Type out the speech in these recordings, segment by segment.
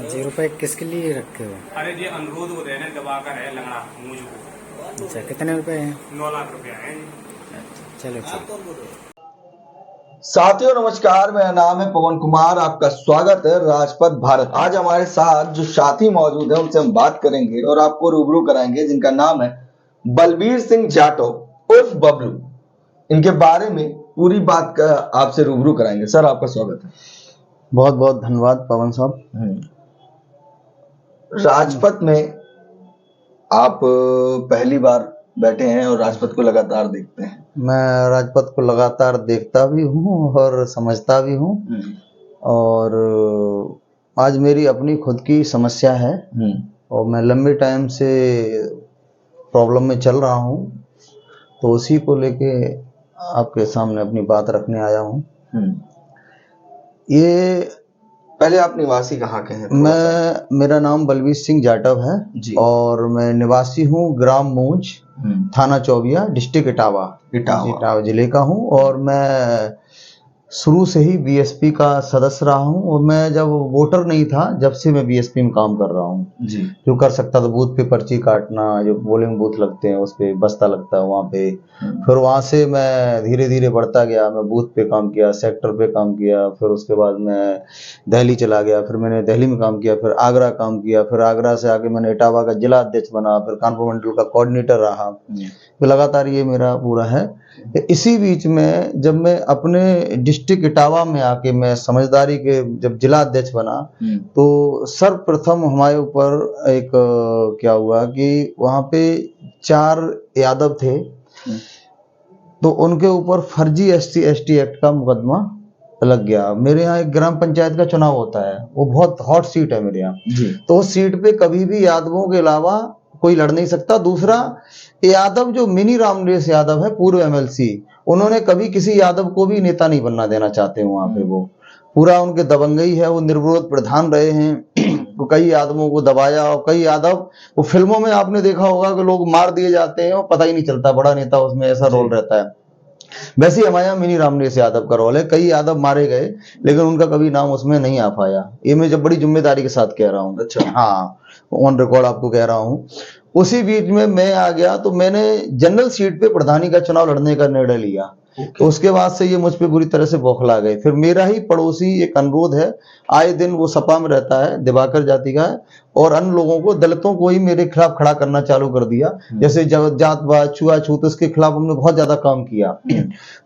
जी रुपए किसके लिए रखे हो? अरे जी अनुरोध हो रहे हैं दबा कर है लंगड़ा मुझको। अच्छा, कितने रुपए हैं? 9 लाख रुपया है। चलो ठीक। साथियों नमस्कार, मेरा नाम है पवन कुमार। आपका स्वागत है राजपथ भारत। आज हमारे साथ जो साथी मौजूद है उनसे हम बात करेंगे और आपको रूबरू कराएंगे, जिनका नाम है बलबीर सिंह जाटव उर्फ बबलू। इनके बारे में पूरी बात का आपसे रूबरू कराएंगे। सर आपका स्वागत है। बहुत बहुत धन्यवाद पवन साहब। राजपथ में आप पहली बार बैठे हैं और राजपथ को लगातार देखते हैं। मैं राजपथ को लगातार देखता भी हूँ और समझता भी हूँ, और आज मेरी अपनी खुद की समस्या है और मैं लंबे टाइम से प्रॉब्लम में चल रहा हूँ, तो उसी को लेके आपके सामने अपनी बात रखने आया हूँ। ये पहले आप निवासी कहाँ के हैं? मेरा नाम बलबीर सिंह जाटव है जी। और मैं निवासी हूँ ग्राम मूंज, थाना चौबिया, डिस्ट्रिक्ट इटावा जिले का हूँ। और मैं शुरू से ही बीएसपी का सदस्य रहा हूँ और मैं जब वोटर नहीं था, जब से मैं बीएसपी में काम कर रहा हूँ। जी। जो कर सकता था बूथ पे पर्ची काटना, जो पोलिंग बूथ लगते हैं उस पे बस्ता लगता है वहाँ पे। फिर वहाँ से मैं धीरे धीरे बढ़ता गया। मैं बूथ पे काम किया, सेक्टर पे काम किया, फिर उसके बाद मैं दिल्ली चला गया, फिर मैंने दिल्ली में काम किया, फिर आगरा काम किया, फिर आगरा से आके मैंने इटावा का जिला अध्यक्ष बना, फिर कानपुर मंडल का कोऑर्डिनेटर रहा। तो लगातार ये मेरा पूरा है। इसी बीच में जब मैं अपने डिस्ट्रिक्ट इटावा में आके मैं समझदारी के जब जिला अध्यक्ष बना, तो सर्वप्रथम हमारे ऊपर एक क्या हुआ कि वहाँ पे 4 यादव थे, तो उनके ऊपर फर्जी SC/ST एक्ट का मुकदमा लग गया। मेरे यहाँ एक ग्राम पंचायत का चुनाव होता है, वो बहुत हॉट सीट है मेरे यहाँ। तो उस सीट पे कभी भी यादवों के अलावा कोई लड़ नहीं सकता। दूसरा, यादव जो मिनी रामनरेश यादव है, पूर्व MLC, उन्होंने कभी किसी यादव को भी नेता नहीं बनना देना चाहते वहां पे। वो पूरा उनके दबंगई है, वो निर्विरोध प्रधान रहे हैं। तो कई यादवों को दबाया और कई यादव, वो फिल्मों में आपने देखा होगा कि लोग मार दिए जाते हैं और पता ही नहीं चलता, बड़ा नेता उसमें ऐसा रोल रहता है। वैसे हमारे यहाँ मिनी रामनरेश यादव का रोल है। कई यादव मारे गए लेकिन उनका कभी नाम उसमें नहीं आ पाया। ये मैं जब बड़ी जिम्मेदारी के साथ कह रहा हूँ। अच्छा। हाँ, ऑन रिकॉर्ड आपको कह रहा हूँ। उसी बीच में मैं आ गया, तो मैंने जनरल सीट पे प्रधानी का चुनाव लड़ने का निर्णय लिया। तो उसके बाद से ये मुझ पे बुरी तरह से बौखला गए। फिर मेरा ही पड़ोसी एक अनुरोध है, आए दिन वो सपा में रहता है, दिवाकर जाति का है, और अन्य लोगों को, दलितों को ही मेरे खिलाफ खड़ा करना चालू कर दिया। जैसे जातवाद, छुआछूत, इसके खिलाफ हमने बहुत ज्यादा काम किया।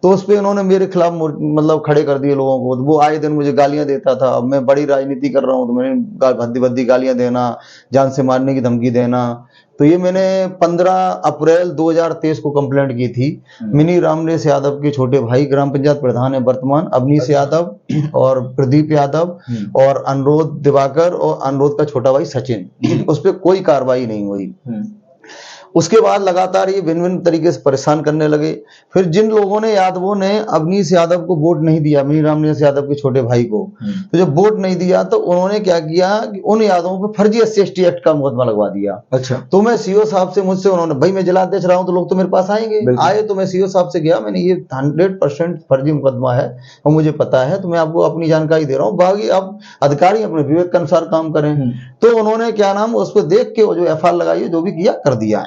तो उस पे उन्होंने मेरे खिलाफ मतलब खड़े कर दिए लोगों को। वो आए दिन मुझे गालियां देता था। अब मैं बड़ी राजनीति कर रहा हूँ तो मैंने भद्दी भद्दी गालियां देना, जान से मारने की धमकी देना। तो ये मैंने 15 अप्रैल 2023 को कंप्लेंट की थी। मिनी रामनरेश यादव के छोटे भाई ग्राम पंचायत प्रधान है वर्तमान, अवनीश यादव और प्रदीप यादव और अनुरोध दिवाकर और अनुरोध का छोटा भाई सचिन। उस पर कोई कार्रवाई नहीं हुई। उसके बाद लगातार ये भिन्न भिन्न तरीके से परेशान करने लगे। फिर जिन लोगों ने, यादवों ने अवनीश यादव को वोट नहीं दिया, मिनी रामनरेश यादव के छोटे भाई को, तो जब वोट नहीं दिया तो उन्होंने क्या किया कि उन यादवों पर फर्जी SC/ST एक्ट का मुकदमा लगवा दिया। अच्छा। तो मैं CO साहब से, मुझसे उन्होंने, भाई मैं जिला अध्यक्ष रहा हूं तो लोग तो मेरे पास आएंगे। आए तो मैं CO साहब से गया, मैंने ये 100% फर्जी मुकदमा है और मुझे पता है, तो मैं आपको अपनी जानकारी दे रहा हूँ, बाकी आप अधिकारी अपने विवेक के अनुसार काम करें। तो उन्होंने क्या नाम, उस पर देख के जो FIR लगाई, जो भी किया कर दिया।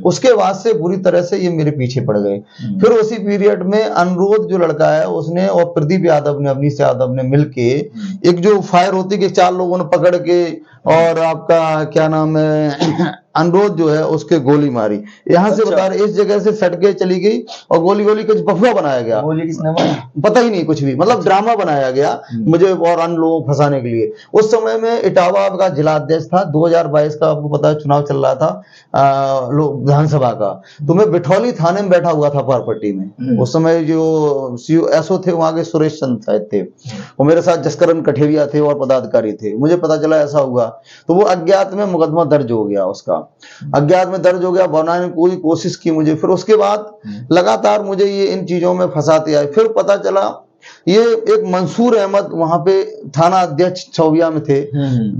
उसके बाद से बुरी तरह से ये मेरे पीछे पड़ गए। फिर उसी पीरियड में अनुरोध जो लड़का है उसने और प्रदीप यादव ने, अवनीश यादव ने मिलके एक जो फायर होती है कि 4 लोगों ने पकड़ के, और आपका क्या नाम है, अनुरोध जो है उसके गोली मारी। यहाँ से बता रहे, इस जगह से सट के चली गई और गोली कुछ बफुआ बनाया गया। गोली किसने मारी? पता ही नहीं कुछ भी, मतलब ड्रामा बनाया गया मुझे और अन्य लोगों को फंसाने के लिए। उस समय में इटावा का जिला अध्यक्ष था। 2022 का आपको पता है चुनाव चल रहा था विधानसभा का। तो मैं बिठौली थाने में बैठा हुआ था पारपट्टी में। उस समय जो SO थे वहां के सुरेश चंद साहब थे, और मेरे साथ जसकरण कठेरिया थे और पदाधिकारी थे। मुझे पता चला ऐसा हुआ, तो वो अज्ञात में मुकदमा दर्ज हो गया। उसका अज्ञात में दर्ज हो गया, बनाने की पूरी कोशिश की मुझे। फिर उसके बाद लगातार मुझे ये इन चीजों में फंसाते आए। फिर पता चला ये एक मंसूर अहमद वहां पे थाना अध्यक्ष चौबिया में थे।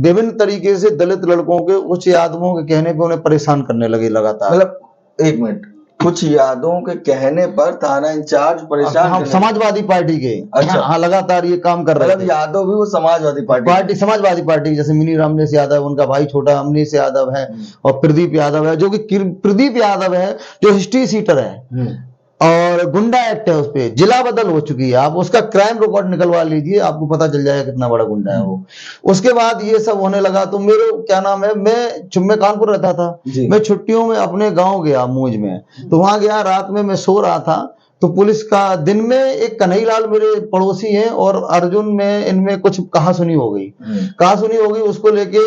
विभिन्न तरीके से दलित लड़कों के, उच्च यादवों के कहने पे उन्हें परेशान करने लगे लगातार। मतलब एक मिनट, कुछ यादों के कहने पर थाना इंचार्ज परेशान हम समाजवादी पार्टी के। अच्छा। हाँ, लगातार ये काम कर रहे मतलब थे। यादव भी वो समाजवादी पार्टी समाजवादी पार्टी, जैसे मिनी रामनेस यादव, उनका भाई छोटा अमनीश यादव है, और प्रदीप यादव है, जो कि प्रदीप यादव है जो हिस्ट्री सीटर है और गुंडा एक्ट है, उस पे जिला बदल हो चुकी है। आप उसका क्राइम रिकॉर्ड निकलवा लीजिए, आपको पता चल जाएगा कितना बड़ा गुंडा है वो। उसके बाद ये सब होने लगा तो मेरे क्या नाम है, मैं कानपुर रहता था, मैं छुट्टियों में अपने गांव गया मूंज में, तो वहां गया, रात में मैं सो रहा था, तो पुलिस का, दिन में एक कन्हैयालाल मेरे पड़ोसी हैं और अर्जुन में, इनमें कुछ कहा सुनी हो गई, उसको लेके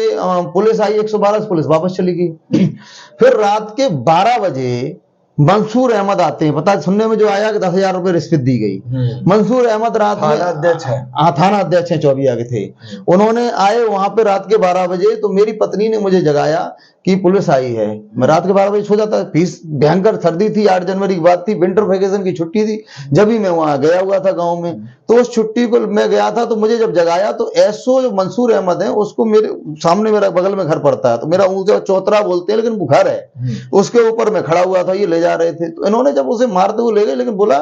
पुलिस आई, 112 से पुलिस वापस चली गई। फिर रात के 12 बजे मंसूर अहमद आते हैं, पता सुनने में जो आया कि 10,000 रुपए रिश्वत दी गई। मंसूर अहमद रात में थाना अध्यक्ष है, थाना अध्यक्ष है, चौबिया के थे। उन्होंने आए वहां पे रात के 12 बजे, तो मेरी पत्नी ने मुझे जगाया कि पुलिस आई है। मैं रात के 12 बजे सो जाता, फीस भयंकर सर्दी थी, 8 जनवरी की बात थी, विंटर वेकेशन की छुट्टी थी, जब भी मैं वहां गया हुआ था गांव में। तो उस छुट्टी को मैं गया था, तो मुझे जब जगाया तो एसओ जो मंसूर अहमद है, उसको मेरे सामने, मेरा बगल में घर पड़ता है, तो मेरा ऊंचा चौतरा बोलते हैं लेकिन वो घर है, उसके ऊपर मैं खड़ा हुआ था, ये ले जा रहे थे। तो इन्होंने जब उसे मारते हुए ले गए, लेकिन बोला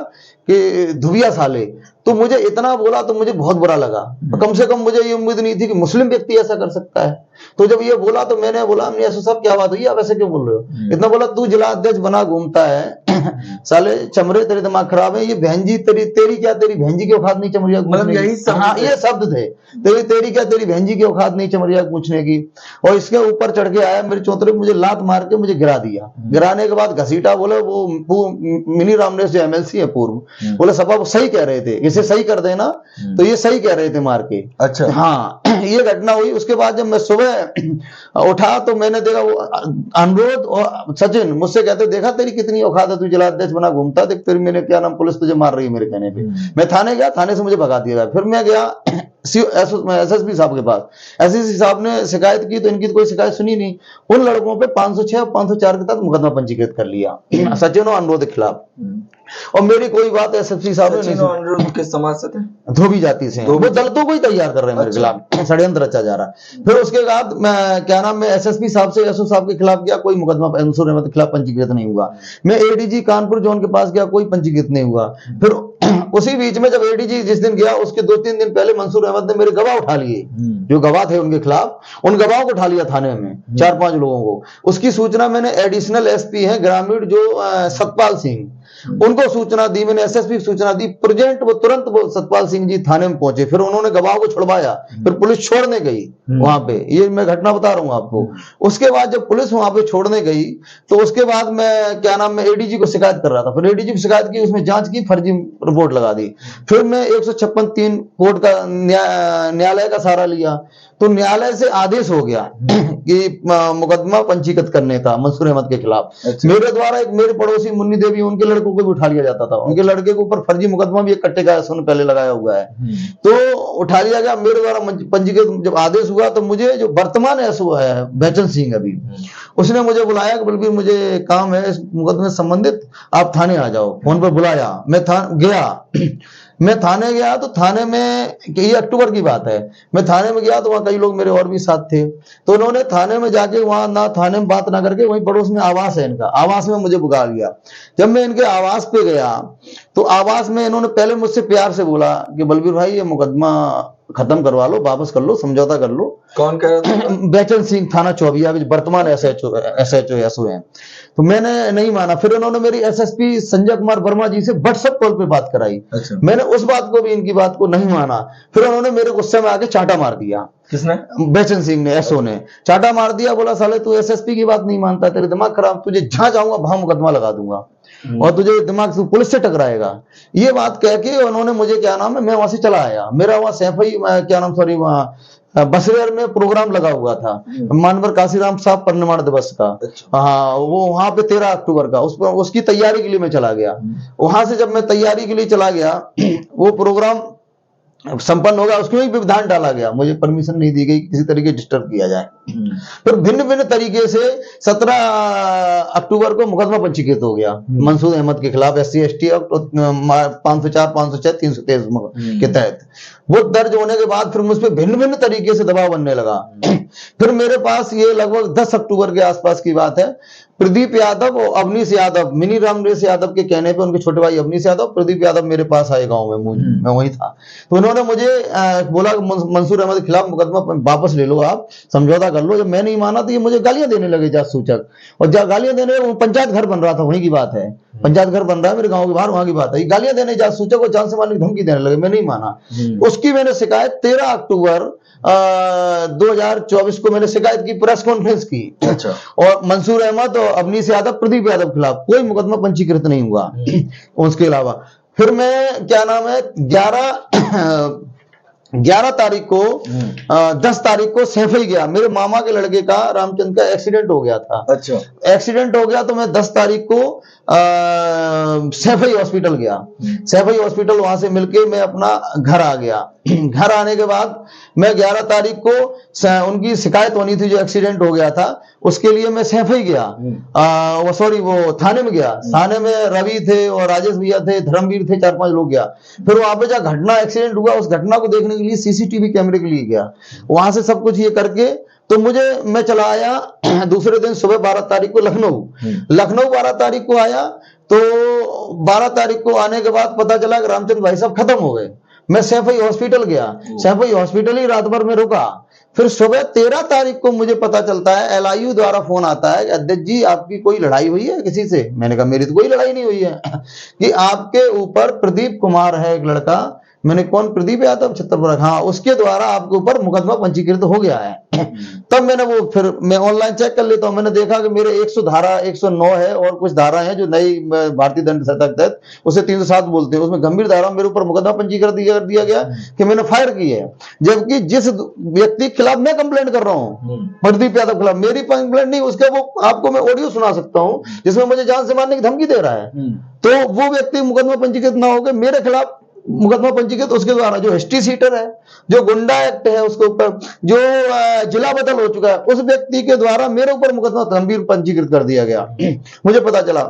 कि धुबिया साले, तो मुझे इतना बोला तो मुझे बहुत बुरा लगा। कम से कम मुझे ये उम्मीद नहीं थी कि मुस्लिम व्यक्ति ऐसा कर सकता है। तो जब ये बोला तो मैंने बोला, एसओ साहब क्या बात हुई, आप ऐसे क्यों बोल रहे हो? इतना बोला, तू जिला अध्यक्ष बना घूमता है, साले चमरे, तेरे दिमाग खराब है, ये बहन जी तेरी क्या, तेरी बहन जी की औकात नहीं चमरिया मतलब यही ये शब्द थे, तेरी क्या, तेरी बहन जी की औकात नहीं चमरिया पूछने की। और इसके ऊपर चढ़ के आया, मेरे चौतरे मुझे लात मार के मुझे गिरा दिया। गिराने के बाद घसीटा, बोले वो मिनी रामनेस जो एमएलसी है पूर्व, बोले सपा वो सही कह रहे थे, इसे सही कर देना, तो ये सही कह रहे थे मार के। अच्छा, हाँ, ये घटना हुई। उसके बाद जब मैं सुबह उठा तो मैंने देखा वो अनुरोध और सचिन मुझसे कहते, देखा तेरी कितनी औकात है, तू जिला अध्यक्ष बना घूमता, देख तेरी, मैंने क्या नाम, पुलिस तुझे मार रही है मेरे कहने पे। मैं थाने गया, थाने से मुझे भगा दिया गया। फिर मैं गया एसएसपी साहब के पास, एसएसपी साहब ने शिकायत की, तो इनकी तो कोई शिकायत सुनी नहीं। उन लड़कों पे 506 और 504 के तहत मुकदमा पंजीकृत कर लिया सचिन और अनुरोध के खिलाफ। और मेरी कोई बात एसएसपी साहब ने नहीं, किस समाज से थे? धोबी जाति से, वो दलितों को ही तैयार कर रहे हैं मेरे खिलाफ, षड्यंत्र रचा जा रहा है। फिर उसके बाद मैं क्या नाम, मैं एसएसपी साहब से एसओ साहब के खिलाफ गया, कोई मुकदमा मंसूर अहमद के खिलाफ पंजीकृत नहीं हुआ। मैं एडीजी कानपुर जोन के पास गया, कोई पंजीकृत नहीं हुआ। फिर उसी बीच में जब एडीजी जिस दिन गया, उसके 2-3 दिन पहले मंसूर अहमद ने मेरे गवाह उठा लिए, जो गवाह थे उनके खिलाफ, उन गवाहों को उठा लिया थाने में, 4-5 लोगों को। उसकी सूचना मैंने एडिशनल एसपी है ग्रामीण जो सतपाल सिंह, उनको सूचना दी, मैंने एसएसपी सूचना दी, प्रेजेंट वो तुरंत वो सतपाल सिंह जी थाने में पहुंचे। फिर उन्होंने गवाह को छुड़वाया, फिर पुलिस छोड़ने गई वहां पे, ये मैं घटना बता रहा हूं आपको। उसके बाद जब पुलिस वहां पे छोड़ने गई, तो उसके बाद मैं क्या नाम, मैं एडीजी को शिकायत कर रहा था। फिर एडीजी को शिकायत की, उसमें जांच की, फर्जी रिपोर्ट लगा दी। फिर मैं 156(3) कोर्ट का न्यायालय का सहारा लिया, तो न्यायालय से आदेश हो गया कि मुकदमा पंजीकृत करने का मंसूर अहमद के खिलाफ। मेरे द्वारा एक मेरे पड़ोसी मुन्नी देवी, उनके लड़कों को भी उठा लिया जाता था, उनके लड़के के ऊपर फर्जी मुकदमा भी एक कट्टे का सुन पहले लगाया हुआ है, तो उठा लिया गया। मेरे द्वारा पंजीकृत जब आदेश हुआ, तो मुझे जो वर्तमान एसओ है बैचन सिंह अभी, उसने मुझे बुलाया कि बल्कि मुझे काम है इस मुकदमे से संबंधित, आप थाने आ जाओ। फोन पर बुलाया, मैं गया मैं थाने गया, तो थाने में, ये अक्टूबर की बात है, मैं थाने में गया तो वहां कई लोग मेरे और भी साथ थे। तो उन्होंने थाने में जाके, वहां ना थाने में बात ना करके, वहीं पड़ोस में आवास है इनका, आवास में मुझे बुला लिया। जब मैं इनके आवास पे गया, तो आवास में इन्होंने पहले मुझसे प्यार से बोला कि बलबीर भाई ये मुकदमा खत्म करवा लो, वापस कर लो, समझौता कर लो। कौन कह रहा था? बैचन सिंह, थाना चौबिया, वर्तमान एसएचओ है। तो मैंने नहीं माना। फिर उन्होंने मेरी एसएसपी संजय कुमार वर्मा जी से व्हाट्सएप कॉल पे बात कराई। अच्छा। मैंने उस बात को भी, इनकी बात को नहीं माना। फिर उन्होंने मेरे गुस्से में आके चाटा मार दिया। किसने? बैचन सिंह ने, एसओ ने चाटा मार दिया। बोला साले तू एसएसपी की बात नहीं मानता, तेरे दिमाग खराब, तुझे जहां जाऊंगा वहां मुकदमा लगा दूंगा और तुझे दिमाग से पुलिस से टकराएगा। ये बात कह के उन्होंने मुझे क्या नाम है, मैं वहां से चला आया। मेरा वहां सैफई क्या नाम, सॉरी, वहां बसरेर में प्रोग्राम लगा हुआ था, मानवर काशीराम साहब परिनिर्वाण दिवस का। हाँ, वो वहां पे 13 अक्टूबर का, उसकी तैयारी के लिए मैं चला गया। वहां से जब मैं तैयारी के लिए चला गया, वो प्रोग्राम संपन्न होगा, उसमें भी विधान डाला गया, मुझे परमिशन नहीं दी गई किसी तरीके डिस्टर्ब किया जाए। फिर भिन्न भिन्न तरीके से 17 अक्टूबर को मुकदमा पंजीकृत हो गया मंसूर अहमद के खिलाफ, SC ST एक्ट 504, 506, 323 के तहत। वो दर्ज होने के बाद फिर मुझ पर भिन्न भिन्न तरीके से दबाव बनने लगा। फिर मेरे पास ये लगभग 10 अक्टूबर के आसपास की बात है, प्रदीप यादव और अवनीश यादव, मिनी रामरेश यादव के कहने पे उनके छोटे भाई अवनीश यादव, प्रदीप यादव मेरे पास आए गांव में, मैं वही था। तो उन्होंने मुझे बोला मंसूर अहमद के खिलाफ मुकदमा वापस ले लो, आप समझौता कर लो। जब मैं नहीं माना तो ये मुझे गालियां देने लगे जात सूचक, और जब गालियां देने लगे, पंचायत घर बन रहा था, वहीं की बात है, पंचायत घर बन रहा है मेरे गाँव के बाहर, वहां की बात है। गालियां देने जात सूचक और जान से मारने की धमकी देने लगे, मैं नहीं माना। उसकी मैंने शिकायत 13 अक्टूबर 2024 को मैंने शिकायत की, प्रेस कॉन्फ्रेंस की। अच्छा। और मंसूर अहमद और अवनीश यादव, प्रदीप यादव के खिलाफ कोई मुकदमा पंजीकृत नहीं हुआ। उसके अलावा फिर मैं क्या नाम है 11 तारीख को 10 तारीख को सैफई गया, मेरे मामा के लड़के का रामचंद्र का एक्सीडेंट हो गया था। अच्छा। एक्सीडेंट हो गया तो मैं 10 तारीख को सैफई हॉस्पिटल गया। सैफई हॉस्पिटल वहां से मिलके मैं अपना घर आ गया। घर आने के बाद मैं 11 तारीख को उनकी शिकायत होनी थी जो एक्सीडेंट हो गया था, उसके लिए मैं सैफई गया, वो थाने में गया। थाने में रवि थे और राजेश भैया थे, धर्मवीर थे, 4-5 लोग गया। फिर वहां पे जहाँ घटना एक्सीडेंट हुआ उस घटना को देखने के लिए सीसीटीवी कैमरे के लिए गया। वहां से सब कुछ ये करके तो मैं चला आया दूसरे दिन सुबह 12 तारीख को लखनऊ 12 तारीख को आया। तो 12 तारीख को आने के बाद पता चला कि रामचंद्र भाई साहब खत्म हो गए। मैं सैफई हॉस्पिटल गया, सैफई हॉस्पिटल ही रात भर में रुका। फिर सुबह 13 तारीख को मुझे पता चलता है, LIU द्वारा फोन आता है, अध्यक्ष जी आपकी कोई लड़ाई हुई है किसी से? मैंने कहा मेरी तो कोई लड़ाई नहीं हुई है। कि आपके ऊपर प्रदीप कुमार है एक लड़का, मैंने कौन, प्रदीप यादव छतरपुर, हाँ, उसके द्वारा आपके ऊपर मुकदमा पंजीकृत हो गया है। तब मैंने फिर मैं ऑनलाइन चेक कर लेता हूं, मैंने देखा कि मेरे 109 है और कुछ धारा है जो नई भारतीय दंड संहिता के तहत उसे 307 बोलते हैं, उसमें गंभीर धारा मेरे ऊपर मुकदमा पंजीकृत कर दिया गया कि मैंने फायर की है। जबकि जिस व्यक्ति के खिलाफ मैं कंप्लेंट कर रहा हूँ, प्रदीप यादव के खिलाफ, मेरी कंप्लेंट नहीं, उसके वो आपको मैं ऑडियो सुना सकता हूँ जिसमें मुझे जान से मारने की धमकी दे रहा है। तो वो व्यक्ति मुकदमा पंजीकृत ना होकर मेरे खिलाफ मुकदमा पंजीकृत, उसके द्वारा जो हिस्ट्री सीटर है, जो गुंडा एक्ट है उसके ऊपर, जो जिला बदल हो चुका है, उस व्यक्ति के द्वारा मेरे ऊपर मुकदमा गंभीर पंजीकृत कर दिया गया। मुझे पता चला।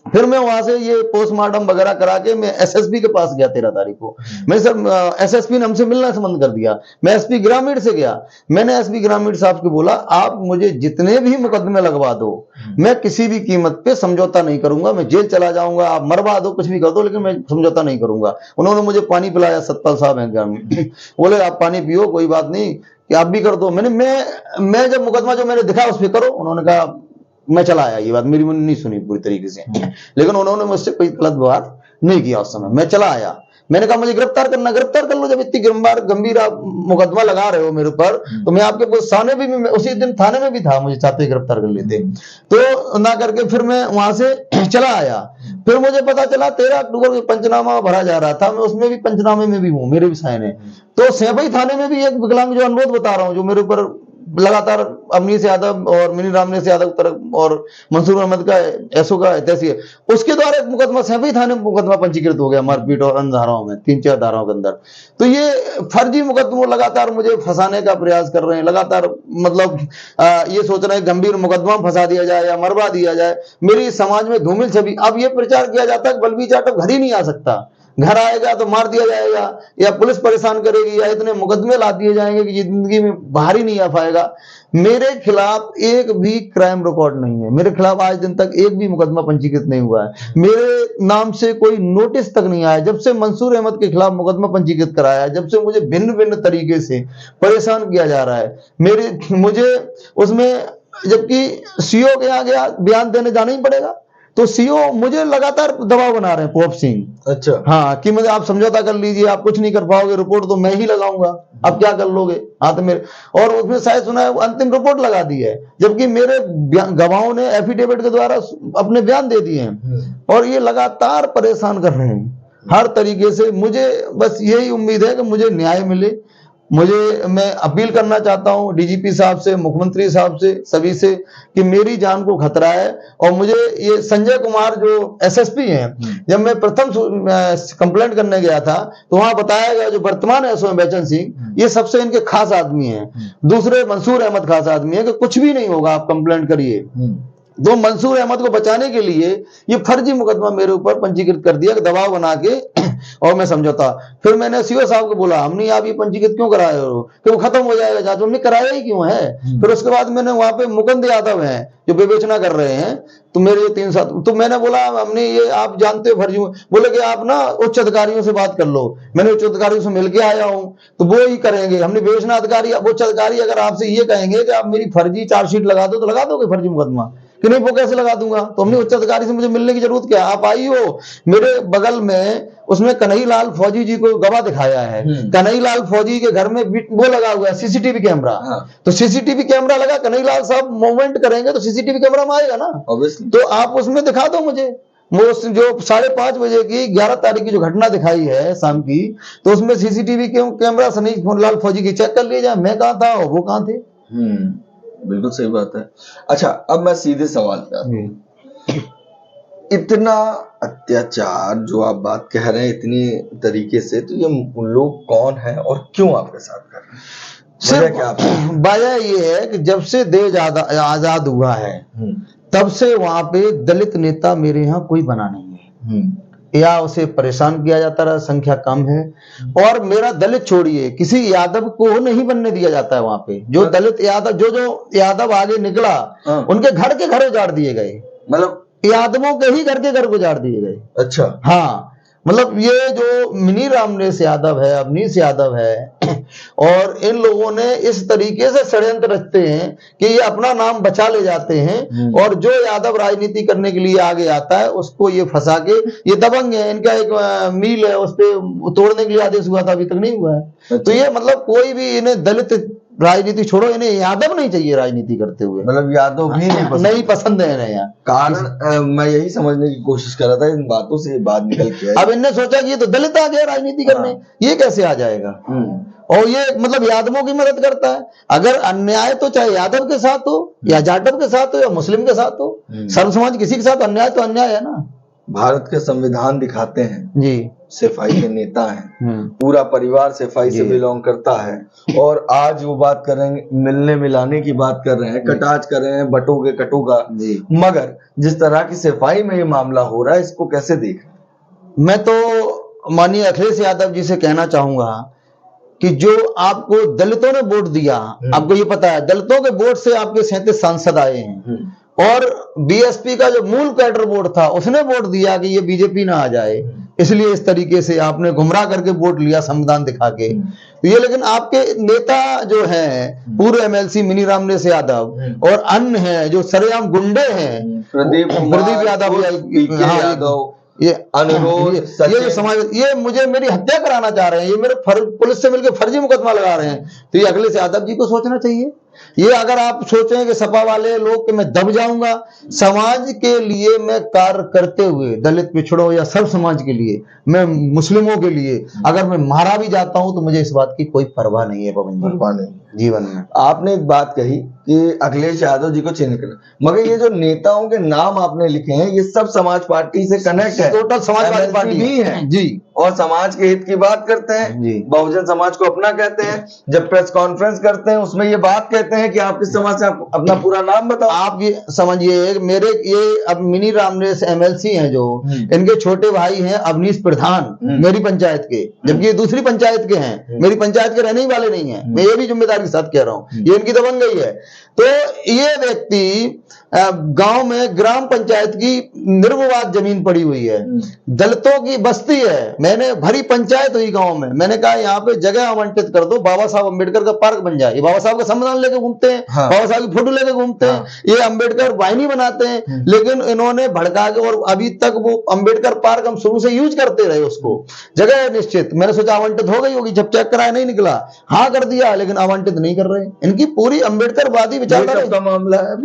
फिर मैं वहां से ये पोस्टमार्टम वगैरह करा के मैं SSP के पास गया 13 तारीख को। मैंने सर SSP ने हमसे मिलना संबंध कर दिया। मैं SP ग्रामीण से गया, मैंने SP ग्रामीण साहब को बोला आप मुझे जितने भी मुकदमे लगवा दो, मैं किसी भी कीमत पे समझौता नहीं करूंगा, मैं जेल चला जाऊंगा, आप मरवा दो, कुछ भी कर दो, लेकिन मैं समझौता नहीं करूंगा। उन्होंने मुझे पानी पिलाया, सतपाल साहब हैं ग्रामीण, बोले आप पानी पियो, कोई बात नहीं कि आप भी कर दो। मैं जब मुकदमा जो मैंने दिखा उस पर करो, उन्होंने कहा मैं चला आया। ये बात मेरी मैंने नहीं सुनी पूरी तरीके से, लेकिन उन्होंने मुझसे कोई गलत व्यवहार नहीं किया उस समय। मैं चला आया, मैंने कहा मुझे गिरफ्तार करना, गिरफ्तार कर लो, जब इतनी गंभीर आप मुकदमा लगा रहे हो मेरे ऊपर, तो मैं आपके थाने भी उसी दिन थाने में भी था, मुझे चाहते गिरफ्तार कर लेते, तो ना करके फिर मैं वहां से चला आया। फिर मुझे पता चला 13 अक्टूबर को पंचनामा भरा जा रहा था, मैं उसमें भी पंचनामे में भी हूँ, मेरे भी साइन है। तो सैफई थाने में भी एक विकलांग जो अनुरोध बता रहा हूँ, जो मेरे ऊपर लगातार अवनीश यादव और मिनी रामरेश यादव तरफ और मंसूर अहमद का एसओ का तहसील है, उसके द्वारा एक मुकदमा सैफई थाने में मुकदमा पंजीकृत हो गया मारपीट और अन्य धाराओं में, 3-4 धाराओं के अंदर। तो ये फर्जी मुकदमों लगातार मुझे फंसाने का प्रयास कर रहे हैं, लगातार मतलब ये सोच रहे हैं गंभीर मुकदमा फंसा दिया जाए या मरवा दिया जाए, मेरी समाज में धूमिल छवि। अब ये प्रचार किया जाता है कि बलबीर जाटव घर ही नहीं आ सकता, घर आएगा तो मार दिया जाएगा या पुलिस परेशान करेगी या इतने मुकदमे ला दिए जाएंगे कि जिंदगी में बाहर ही नहीं आ पाएगा। मेरे खिलाफ एक भी क्राइम रिकॉर्ड नहीं है, मेरे खिलाफ आज दिन तक एक भी मुकदमा पंजीकृत नहीं हुआ है, मेरे नाम से कोई नोटिस तक नहीं आया। जब से मंसूर अहमद के खिलाफ मुकदमा पंजीकृत कराया, जब से मुझे भिन्न भिन्न तरीके से परेशान किया जा रहा है, मुझे उसमें जबकि सीओ के यहाँ गया बयान देने जाना ही पड़ेगा, तो सीओ मुझे लगातार दबाव बना रहे हैं, पोप सिंह। अच्छा। हाँ, कि मुझे आप समझौता कर लीजिए, आप कुछ नहीं कर पाओगे, रिपोर्ट तो मैं ही लगाऊंगा, आप क्या कर लोगे। हाँ तो मेरे, और उसमें शायद सुना है अंतिम रिपोर्ट लगा दी है, जबकि मेरे गवाहों ने एफिडेविट के द्वारा अपने बयान दे दिए हैं, और ये लगातार परेशान कर रहे हैं हर तरीके से। मुझे बस यही उम्मीद है कि मुझे न्याय मिले। मैं अपील करना चाहता हूं डीजीपी साहब से, मुख्यमंत्री साहब से, सभी से, कि मेरी जान को खतरा है। और मुझे ये संजय कुमार जो एसएसपी हैं, जब मैं प्रथम कंप्लेंट करने गया था तो वहां बताया गया जो वर्तमान एसओ हैं बैचन सिंह, ये सबसे इनके खास आदमी हैं। दूसरे मंसूर अहमद खास आदमी है कि कुछ भी नहीं होगा, आप कंप्लेंट करिए, तो मंसूर अहमद को बचाने के लिए ये फर्जी मुकदमा मेरे ऊपर पंजीकृत कर दिया, दबाव बना के और मैं समझौता। फिर मैंने सीओ साहब को बोला, हमने आप ये पंजीकृत क्यों कराए हो कि वो खत्म हो जाएगा जांच, हमने कराया ही क्यों है। फिर उसके बाद मैंने वहां पे मुकुंद यादव हैं जो विवेचना कर रहे हैं, तो मेरे 3 साथ, तो मैंने बोला हमने ये आप जानते हो फर्जी, बोले कि आप ना उच्च अधिकारियों से बात कर लो। मैंने उच्च अधिकारियों से मिलके आया हूं, तो वो ही करेंगे। हमने विवेचना अधिकारी, उच्च अधिकारी अगर आपसे ये कहेंगे कि आप मेरी फर्जी चार्जशीट लगा दो, तो लगा दोगे फर्जी मुकदमा कि नहीं, वो कैसे लगा दूंगा। तो हमने उच्च अधिकारी से मुझे मिलने की जरूरत क्या, आप आई हो। मेरे बगल में उसमें कन्हैयालाल फौजी जी को गवाह दिखाया है, कन्हैयालाल फौजी के घर में वो लगा हुआ है सीसीटीवी कैमरा। तो सीसीटीवी कैमरा लगा, कन्हैयालाल साहब मूवमेंट करेंगे तो सीसीटीवी कैमरा में आएगा ना, तो आप उसमें दिखा दो मुझे। वो जो 5:30 बजे की 11 तारीख की जो घटना दिखाई है शाम की, तो उसमें सीसीटीवी कैमरा कन्हैयालाल फौजी की चेक कर लिया जाए, मैं कहाँ था वो कहाँ थे। बिल्कुल सही बात है। अच्छा, अब मैं सीधे सवाल पे आता हूं। इतना अत्याचार जो आप बात कह रहे हैं इतनी तरीके से, तो ये लोग कौन है और क्यों आपके साथ कर रहे हैं? वजह क्या? वजह ये है कि जब से देश आजाद हुआ है तब से वहां पे दलित नेता मेरे यहाँ कोई बना नहीं है, या उसे परेशान किया जाता रहा, संख्या कम है। और मेरा दलित छोड़िए, किसी यादव को नहीं बनने दिया जाता है वहां पे। जो दलित यादव, जो यादव आगे निकला, उनके घर के घर उजाड़ दिए गए, मतलब यादवों के ही घर के घर उजाड़ दिए गए। अच्छा, हाँ, मतलब ये जो मिनी रामनेस यादव है, अवनीश यादव है, और इन लोगों ने इस तरीके से षड्यंत्र रचते हैं कि ये अपना नाम बचा ले जाते हैं, और जो यादव राजनीति करने के लिए आगे आता है उसको ये फंसा के, ये दबंग है। इनका एक मील है, उस पे तोड़ने के लिए आदेश हुआ था, अभी तक नहीं हुआ है। तो ये मतलब कोई भी इन्हें दलित राजनीति छोड़ो, इन्हें यादव नहीं चाहिए राजनीति करते हुए, मतलब यादव भी नहीं पसंद है इन्हें। यहाँ कारण मैं यही समझने की कोशिश कर रहा था, इन बातों से बात निकल के अब इनने सोचा कि ये तो दलित आ गया राजनीति करने, ये कैसे आ जाएगा। और ये मतलब यादवों की मदद करता है। अगर अन्याय तो चाहे यादव के साथ हो या जाटव के साथ हो या मुस्लिम के साथ हो, सर्व समाज किसी के साथ अन्याय तो अन्याय है ना। भारत के संविधान दिखाते हैं जी, सिपाही के नेता हैं, पूरा परिवार सिपाही से बिलोंग करता है। और आज वो बात कर रहे हैं, मिलने मिलाने की बात कर रहे हैं, कटाच कर रहे हैं बटोगे कटोगा। मगर जिस तरह की सिपाही में ये मामला हो रहा है, इसको कैसे देख? मैं तो माननीय अखिलेश यादव जी से कहना चाहूंगा कि जो आपको दलितों ने वोट दिया, आपको ये पता है दलितों के वोट से आपके 37 सांसद आए हैं, और बीएसपी का जो मूल कैडर वोट था उसने वोट दिया कि ये बीजेपी ना आ जाए, इसलिए इस तरीके से आपने गुमराह करके वोट लिया संविधान दिखा के। तो ये, लेकिन आपके नेता जो हैं पूर्व एमएलसी मिनी रामनेस यादव और अन्य हैं जो सरेआम गुंडे हैं, प्रदीप यादव, ये अनुरोध, ये जो समाज, ये मुझे मेरी हत्या कराना चाह रहे हैं, ये मेरे पुलिस से मिलकर फर्जी मुकदमा लगा रहे हैं। तो ये अखिलेश यादव जी को सोचना चाहिए। ये अगर आप सोचें कि सपा वाले लोग कि मैं दब जाऊंगा, समाज के लिए मैं कार्य करते हुए, दलित पिछड़ों या सब समाज के लिए, मैं मुस्लिमों के लिए अगर मैं मारा भी जाता हूं तो मुझे इस बात की कोई परवाह नहीं है। परवाह नहीं जीवन में। आपने एक बात कही कि अखिलेश यादव जी को चिन्हित करना, मगर ये जो नेताओं के नाम आपने लिखे हैं ये सब समाज पार्टी से कनेक्ट है, टोटल समाजवादी पार्टी भी है जी, और समाज के हित की बात करते हैं, बहुजन समाज को अपना कहते हैं। जब प्रेस कॉन्फ्रेंस करते हैं उसमें ये बात कहते हैं कि आप किस समाज से, अपना पूरा नाम बताओ। आप ये समझिए, मेरे ये अब मिनी रामनेस एमएलसी हैं जो, इनके छोटे भाई हैं अवनीश प्रधान मेरी पंचायत के, जबकि ये दूसरी पंचायत के हैं, मेरी पंचायत के रहने ही वाले नहीं है। मैं ये भी जिम्मेदारी के साथ कह रहा हूं, ये इनकी दबंगई है। तो ये व्यक्ति गांव में ग्राम पंचायत की निर्विवाद जमीन पड़ी हुई है, दलितों की बस्ती है, मैंने भरी पंचायत हुई गांव में, मैंने कहा यहाँ पे जगह आवंटित कर दो, बाबा साहब अम्बेडकर का पार्क बन जाए। ये बाबा साहब का संविधान लेके घूमते हैं, बाबा साहब की फोटो लेके घूमते हैं, ये अम्बेडकर वाहिनी बनाते हैं, लेकिन इन्होंने भड़का के, और अभी तक वो अम्बेडकर पार्क हम शुरू से यूज करते रहे, उसको जगह निश्चित, मैंने सोचा आवंटित हो गई होगी, जब चेक कराया नहीं निकला, हाँ कर दिया, लेकिन आवंटित नहीं कर रहे। इनकी पूरी अम्बेडकरवादी विचारधारा का मामला है।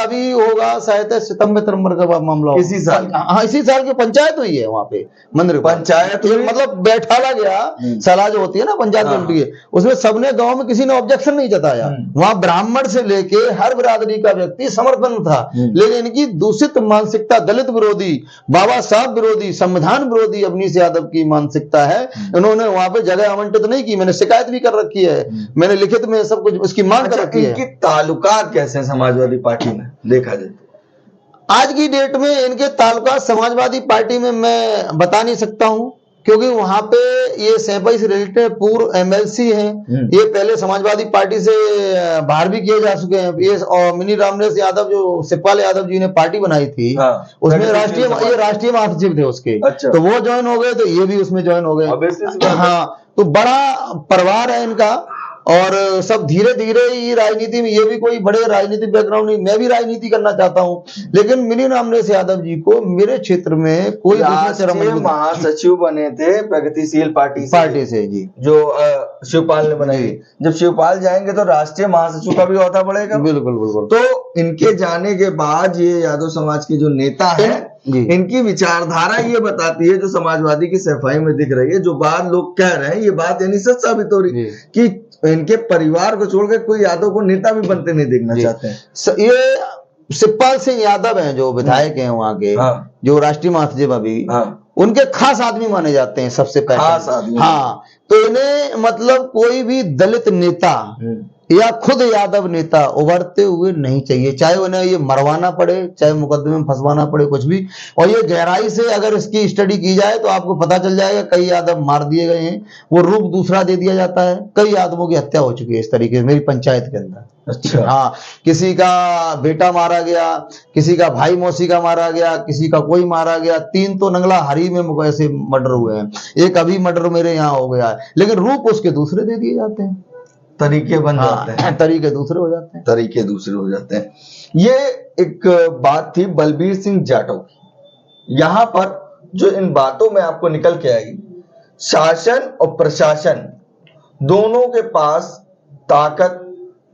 अभी होगा शायद सितंबर का मामला, इसी साल, हाँ इसी साल की पंचायत हुई है वहां पे मंदिर पंचायत, मतलब बैठाला गया सलाह जो होती है ना पंचायत कमेटी है, उसमें सबने गांव में किसी ने ऑब्जेक्शन नहीं जताया, वहां ब्राह्मण से लेके हर बिरादरी का व्यक्ति समर्थन था। लेकिन इनकी दूषित मानसिकता, दलित विरोधी, बाबा साहब विरोधी, संविधान विरोधी अवनीश यादव की मानसिकता है। इन्होंने वहां पे जगह आवंटित नहीं की, मैंने शिकायत भी कर रखी है, मैंने लिखित में सब कुछ उसकी मांग कर रखी है। इनकी ताल्लुकात कैसे समाजवादी पार्टी में देखा जाए? आज की डेट में इनके ताल्लुकात समाजवादी पार्टी में मैं बता नहीं सकता हूं, क्योंकि वहां पे ये सैफई से रिलेटेड पूर्व एमएलसी हैं, ये पहले समाजवादी पार्टी से बाहर भी किए जा चुके हैं। ये और मिनी रामनेश यादव जो शिवपाल यादव जी ने पार्टी बनाई थी, उसमें राष्ट्रीय महासचिव थे उसके। अच्छा। तो वो ज्वाइन हो गए, तो ये भी उसमें ज्वाइन हो गए। हाँ, तो बड़ा परिवार है इनका, और सब धीरे धीरे ही राजनीति में, ये भी कोई बड़े राजनीतिक बैकग्राउंड नहीं, मैं भी राजनीति करना चाहता हूं, लेकिन मिनी रामनेश यादव जी को मेरे क्षेत्र में कोई राष्ट्रीय महासचिव बने थे प्रगतिशील पार्टी से जी, जो शिवपाल ने बनाई। जब शिवपाल जाएंगे तो राष्ट्रीय महासचिव का भी औहदा बढ़ेगा। बिल्कुल बिल्कुल। तो इनके जाने के बाद ये यादव समाज के जो नेता हैं, इनकी विचारधारा ये बताती है, जो समाजवादी की सफाई में दिख रही है, जो बात लोग कह रहे हैं, ये बात यानी सच साबित हो रही है कि इनके परिवार को छोड़कर कोई यादव को नेता भी बनते नहीं देखना चाहते हैं। ये शिवपाल सिंह यादव हैं जो विधायक हैं वहां के, जो राष्ट्रीय महासचिव अभी, उनके खास आदमी माने जाते हैं, सबसे पहले खास आदमी। हाँ, तो इन्हें मतलब कोई भी दलित नेता या खुद यादव नेता उभरते हुए नहीं चाहिए, चाहे उन्हें ये मरवाना पड़े, चाहे मुकदमे में फंसवाना पड़े, कुछ भी। और ये गहराई से अगर इसकी स्टडी की जाए तो आपको पता चल जाएगा, कई यादव मार दिए गए हैं, वो रूप दूसरा दे दिया जाता है, कई यादवों की हत्या हो चुकी है इस तरीके से मेरी पंचायत के अंदर। अच्छा। हाँ, किसी का बेटा मारा गया, किसी का भाई मौसी का मारा गया, किसी का कोई मारा गया, 3 तो नंगला हरी में ऐसे मर्डर हुए हैं, एक अभी मर्डर मेरे यहाँ हो गया है, लेकिन रूप उसके दूसरे दे दिए जाते हैं, तरीके बन जाते हैं, तरीके दूसरे हो जाते हैं। ये एक बात थी बलबीर सिंह जाटव की। यहाँ पर जो इन बातों में आपको निकल के आएगी, शासन और प्रशासन दोनों के पास ताकत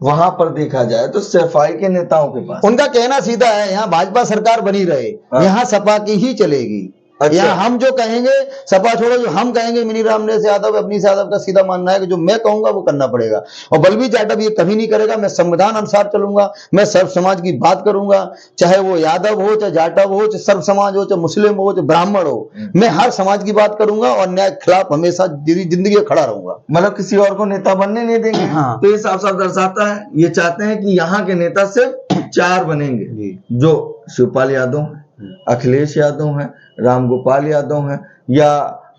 वहां पर देखा जाए तो सफाई के नेताओं के पास, उनका कहना सीधा है, यहाँ भाजपा सरकार बनी रहे, यहाँ सपा की ही चलेगी। अच्छा। यहाँ हम जो कहेंगे, सपा छोड़ो, जो हम कहेंगे मिनी रामनेश यादव, अपनी यादव का सीधा मानना है कि जो मैं कहूंगा वो करना पड़ेगा। और बलबीर जाटव ये कभी नहीं करेगा, मैं संविधान अनुसार चलूंगा, मैं सर्व समाज की बात करूंगा, चाहे वो यादव हो, चाहे जाटव हो, चाहे सर्व समाज हो, चाहे मुस्लिम हो, चाहे ब्राह्मण हो, मैं हर समाज की बात करूंगा और न्याय के खिलाफ हमेशा जिंदगी खड़ा रहूंगा। मतलब किसी और को नेता बनने नहीं देंगे। हाँ। तो ये साफ साफ दर्शाता है, ये चाहते हैं कि यहाँ के नेता सिर्फ 4 बनेंगे, जो शिवपाल यादव है, अखिलेश यादव है, रामगोपाल यादव है, या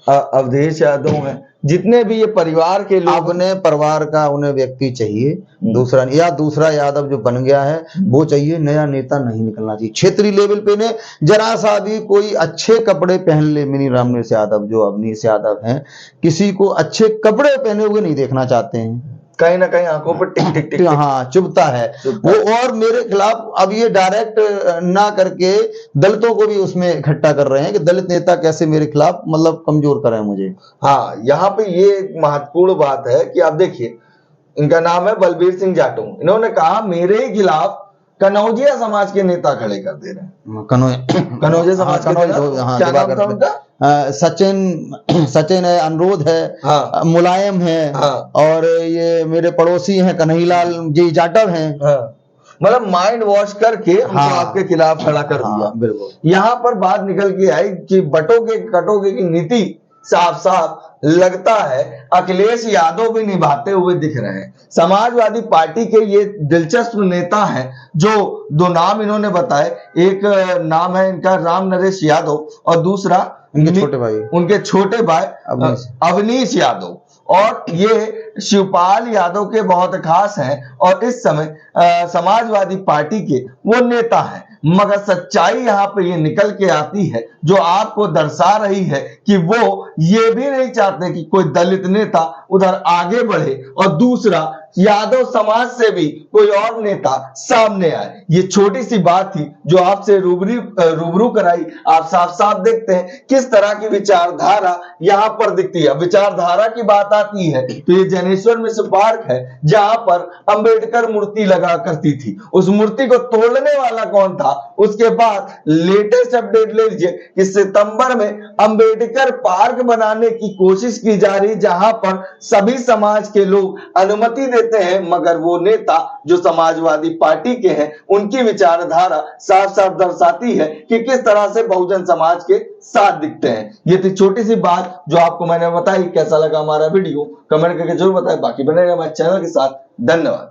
अवधेश यादव है, जितने भी ये परिवार के लोग, अपने परिवार का उन्हें व्यक्ति चाहिए, दूसरा यादव जो बन गया है वो चाहिए, नया नेता नहीं निकलना चाहिए। क्षेत्रीय लेवल पे ने जरा सा भी कोई अच्छे कपड़े पहन ले, मिनी रामनेश यादव जो अवनीश यादव हैं, किसी को अच्छे कपड़े पहने हुए नहीं देखना चाहते हैं, कहीं ना कहीं आंखों पर टिक टिक टिक, हाँ, चुभता है वो। और मेरे खिलाफ अब ये डायरेक्ट ना करके दलितों को भी उसमें इकट्ठा कर रहे हैं कि दलित नेता कैसे मेरे खिलाफ मतलब कमजोर कर रहे हैं मुझे। हाँ, यहाँ पे ये एक महत्वपूर्ण बात है कि आप देखिए, इनका नाम है बलबीर सिंह जाटव। इन्होंने कहा मेरे ही खिलाफ कनौजिया समाज के नेता खड़े कर दे रहे हैं। कनौजिया समाज के नेता, क्या नाम था उनका? सचिन है, अनुरोध है, हाँ। मुलायम है, हाँ। और ये मेरे पड़ोसी हैं कन्हैयालाल जी जाटव हैं। हाँ। मतलब माइंड वॉश करके उनको आपके खिलाफ खड़ा कर दिया। बिल्कुल। यहाँ पर बात निकल के आई कि बटोगे कटोगे की नीति साफ साफ लगता है अखिलेश यादव भी निभाते हुए दिख रहे हैं। समाजवादी पार्टी के ये दिलचस्प नेता हैं, जो 2 नाम इन्होंने बताए, एक नाम है इनका राम नरेश यादव और दूसरा उनके छोटे भाई अवनीश यादव। और ये शिवपाल यादव के बहुत खास हैं और इस समय समाजवादी पार्टी के वो नेता हैं। मगर सच्चाई यहाँ पे ये निकल के आती है, जो आपको दर्शा रही है कि वो ये भी नहीं चाहते कि कोई दलित नेता उधर आगे बढ़े और दूसरा यादव समाज से भी कोई और नेता सामने आए। ये छोटी सी बात थी जो आपसे रूबरू कराई। आप साफ साफ देखते हैं किस तरह की विचारधारा यहाँ पर दिखती है। विचारधारा की बात आती है तो ये जनेश्वर मिश्र पार्क है, जहां पर अंबेडकर मूर्ति लगा करती थी। उस मूर्ति को तोड़ने वाला कौन था? उसके बाद लेटेस्ट अपडेट ले लीजिए कि सितंबर में अंबेडकर पार्क बनाने की कोशिश की जा रही, जहां पर सभी समाज के लोग अनुमति देते हैं, मगर वो नेता जो समाजवादी पार्टी के हैं उनकी विचारधारा साफ साफ दर्शाती है कि किस तरह से बहुजन समाज के साथ दिखते हैं। ये थी छोटी सी बात जो आपको मैंने बताई। कैसा लगा हमारा वीडियो कमेंट करके जरूर बताएं। बाकी बने रहिए हमारे चैनल के साथ। धन्यवाद।